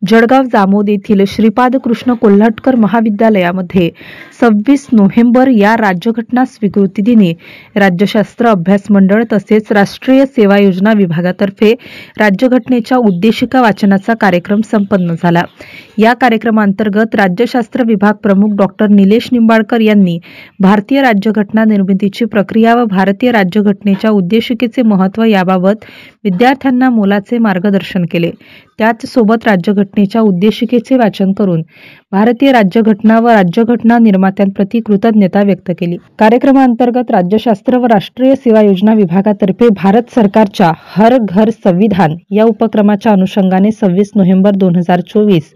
जळगाव जामोद येथील श्रीपाद कृष्ण कोल्हटकर महाविद्यालयामध्ये 26 नोव्हेंबर या राज्यघटना स्वीकृती दिनी राज्यशास्त्र अभ्यास मंडळ तसेच राष्ट्रीय सेवा योजना विभागातर्फे राज्यघटनेच्या उद्देशिका वाचनाचा कार्यक्रम संपन्न झाला। या कार्यक्रमांतर्गत राज्यशास्त्र विभाग प्रमुख डॉक्टर निलेश निंबाळकर यांनी भारतीय राज्यघटना निर्मितीची प्रक्रिया व भारतीय राज्यघटनेच्या उद्देशिकेचे महत्त्व याबाबत विद्यार्थ्यांना मोलाचे मार्गदर्शन केले। त्याचसोबत राज्यघटनेच्या उद्देशिकेचे वाचन करून भारतीय राज्यघटना व राज्यघटना निर्मात्यांप्रती कृतज्ञता व्यक्त केली। कार्यक्रमांतर्गत राज्यशास्त्र व राष्ट्रीय सेवा योजना विभागातर्फे भारत सरकारच्या हर घर संविधान या उपक्रमाच्या अनुषंगाने 26 नोव्हेंबर 2024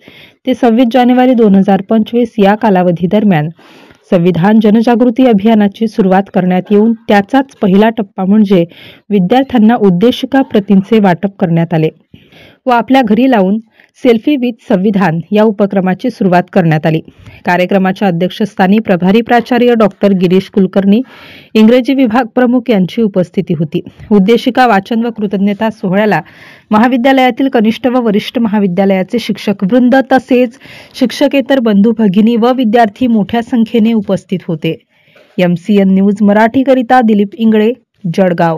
ते 26 जानेवारी 2025 या कालावधी दरम्यान संविधान जनजागृती अभियानाची सुरुवात करण्यात येऊन त्याचाच पहिला टप्पा म्हणजे विद्यार्थ्यांना उद्देशिका प्रतींचे वाटप करण्यात आले व आपल्या घरी लावून सेल्फी विथ संविधान या उपक्रमाची सुरुवात करण्यात आली। कार्यक्रमाच्या अध्यक्षस्थानी प्रभारी प्राचार्य डॉक्टर गिरीश कुलकर्णी, इंग्रजी विभाग प्रमुख यांची उपस्थिती होती। उद्देशिका वाचन व कृतज्ञता सोहळ्याला महाविद्यालयातील कनिष्ठ व वरिष्ठ महाविद्यालयाचे शिक्षकवृंद तसेच शिक्षकेतर बंधू भगिनी व विद्यार्थी मोठ्या संख्येने उपस्थित होते। MCN न्यूज मराठी करिता दिलीप इंगळे, जळगाव।